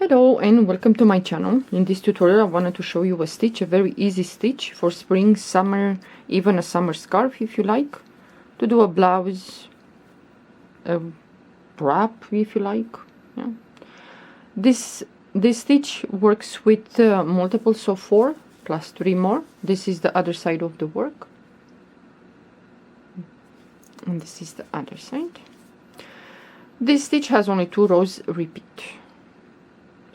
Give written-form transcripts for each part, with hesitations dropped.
Hello and welcome to my channel. In this tutorial I wanted to show you a stitch, a very easy stitch for spring, summer, even a summer scarf if you like, to do a blouse, a wrap if you like. Yeah. This stitch works with multiples of 4 plus 3 more. This is the other side of the work and this is the other side. This stitch has only 2 rows repeat.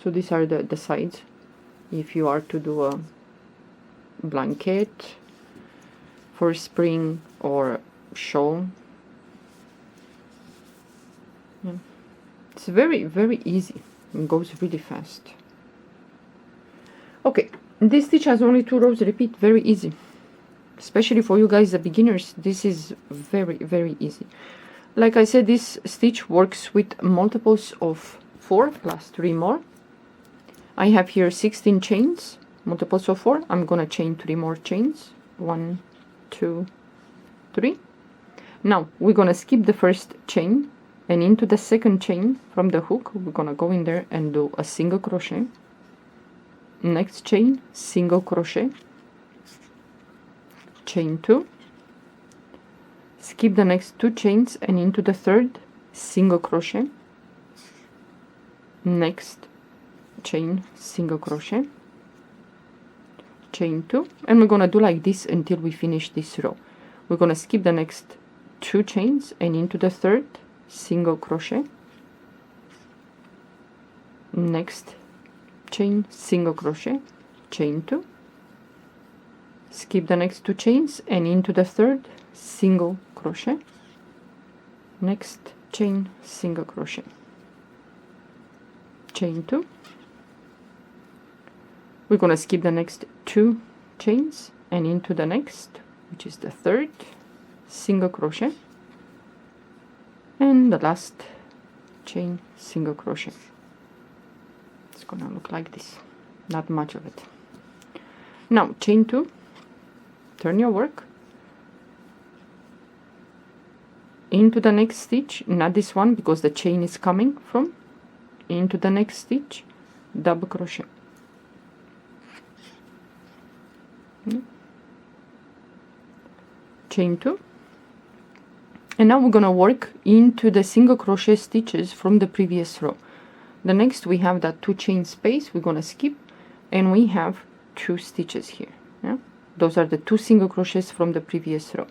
So these are the sides if you are to do a blanket for spring or shawl. Yeah. It's very easy. It goes really fast. Okay, this stitch has only 2 rows repeat. Very easy, especially for you guys, the beginners. This is very easy. Like I said, this stitch works with multiples of 4 plus 3 more. I have here 16 chains, multiples of 4. I'm gonna chain 3 more chains. 1, 2, 3. Now we're gonna skip the first chain, and into the second chain from the hook we're gonna go in there and do a single crochet. Next chain, single crochet, chain 2, skip the next 2 chains and into the third, single crochet, next chain, single crochet, chain 2, and we're gonna do like this until we finish this row. We're gonna skip the next 2 chains and into the third, single crochet, next chain, single crochet, chain 2, skip the next 2 chains and into the third, single crochet, next chain, single crochet, chain 2. We're gonna skip the next 2 chains and into the next, which is the third, single crochet, and the last chain, single crochet. It's gonna look like this, not much of it. Now chain 2, turn your work into the next stitch, not this one because the chain is coming from, into the next stitch, double crochet. Chain 2, and now we're gonna work into the single crochet stitches from the previous row. The next we have that 2 chain space, we're gonna skip, and we have 2 stitches here. Yeah? Those are the 2 single crochets from the previous row,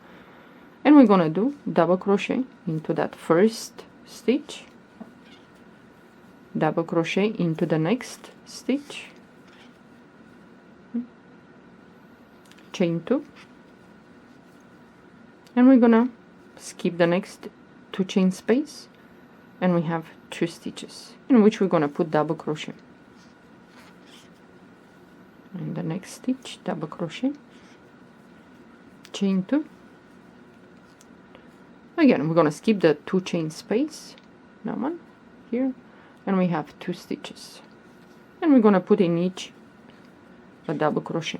and we're gonna do double crochet into that first stitch, double crochet into the next stitch, chain 2, and we're gonna skip the next 2 chain space, and we have 2 stitches in which we're gonna put double crochet. And the next stitch, double crochet, chain 2. Again, we're gonna skip the 2 chain space, that one here, and we have 2 stitches, and we're gonna put in each a double crochet.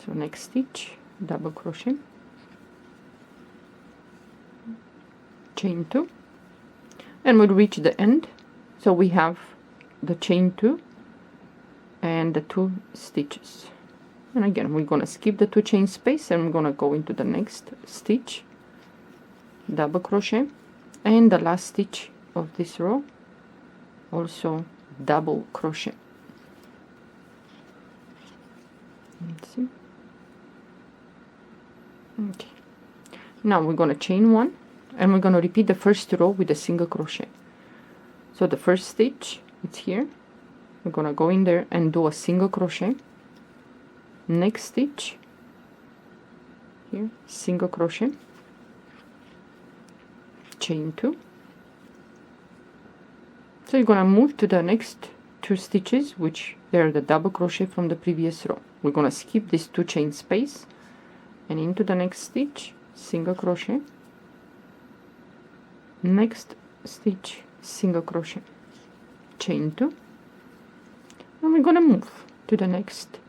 So next stitch, double crochet, chain 2, and we'll reach the end. So we have the chain 2 and the 2 stitches, and again we're gonna skip the 2 chain space and we're gonna go into the next stitch, double crochet, and the last stitch of this row also double crochet. Let's see. Okay, now we're gonna chain 1 and we're gonna repeat the first row with a single crochet. So the first stitch, it's here, we're gonna go in there and do a single crochet. Next stitch here, single crochet, chain 2. So you're gonna move to the next 2 stitches, which they're the double crochet from the previous row. We're gonna skip this 2 chain space and into the next stitch, single crochet, next stitch, single crochet, chain 2, and we're gonna move to the next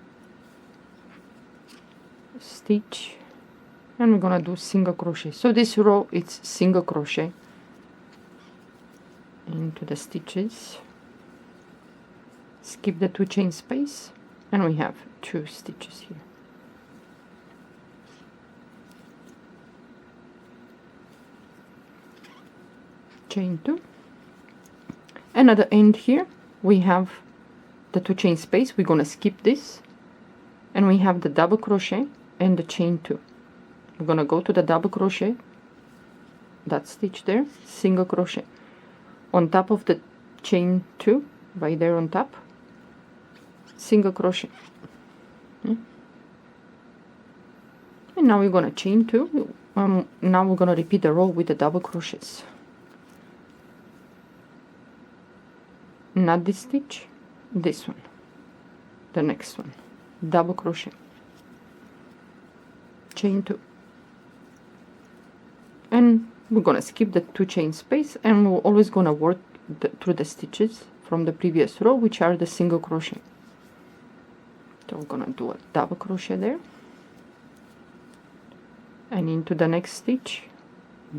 stitch and we're gonna do single crochet. So this row it's single crochet into the stitches, skip the 2 chain space, and we have 2 stitches here. Chain 2, and at the end here we have the 2 chain space. We're gonna skip this, and we have the double crochet and the chain 2. We're gonna go to the double crochet, that stitch there, single crochet on top of the chain 2, right there on top, single crochet. And now we're gonna chain 2. Now we're gonna repeat the row with the double crochets. Not this stitch, this one, the next one, double crochet, chain 2, and we're gonna skip the 2 chain space, and we're always gonna work through the stitches from the previous row, which are the single crochet. So we're gonna do a double crochet there, and into the next stitch,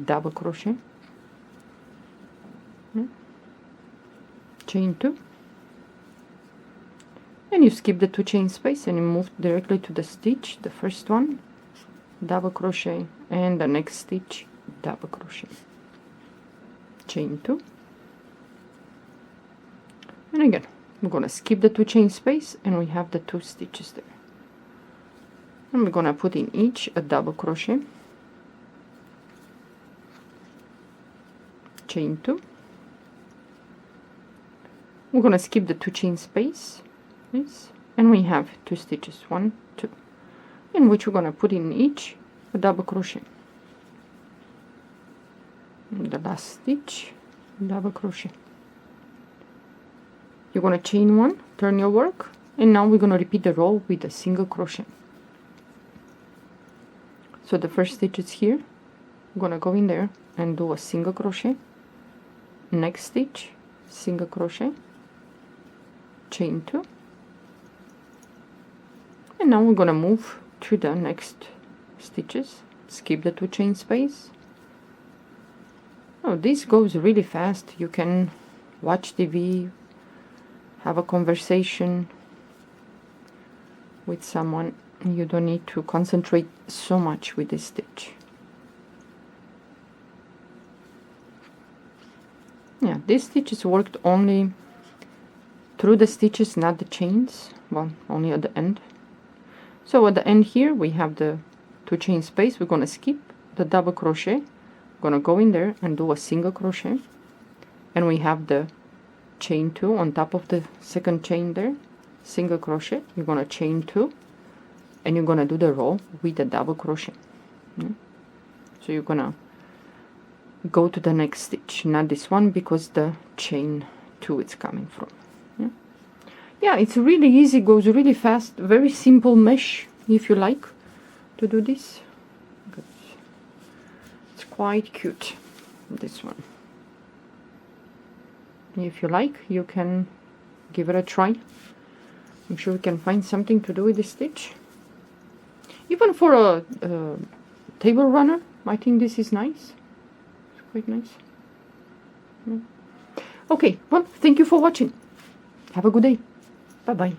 double crochet, chain 2, and you skip the 2 chain space and you move directly to the stitch, the first one, double crochet, and the next stitch, double crochet, chain 2, and again we're gonna skip the 2 chain space, and we have the 2 stitches there, and we're gonna put in each a double crochet, chain 2. We're gonna skip the 2 chain space, this, and we have 2 stitches, 1, 2, in which we're gonna put in each a double crochet. And the last stitch, double crochet. You're gonna chain 1, turn your work, and now we're gonna repeat the row with a single crochet. So the first stitch is here. I'm gonna go in there and do a single crochet. Next stitch, single crochet, chain 2, and now we're gonna move to the next stitches, skip the 2 chain space. Oh, this goes really fast. You can watch TV, have a conversation with someone. You don't need to concentrate so much with this stitch. Yeah, this stitch is worked only through the stitches, not the chains. Well, only at the end. So at the end here we have the 2 chain space. We're gonna skip the double crochet, gonna go in there and do a single crochet, and we have the chain 2 on top of the second chain there, single crochet. You're gonna chain 2, and you're gonna do the row with the double crochet. So you're gonna go to the next stitch, not this one, because the chain 2 it's coming from. Yeah, it's really easy, goes really fast, very simple mesh if you like to do this. It's quite cute, this one. If you like, you can give it a try. I'm sure you can find something to do with this stitch. Even for a table runner, I think this is nice. It's quite nice. Okay, well, thank you for watching. Have a good day. Bye-bye.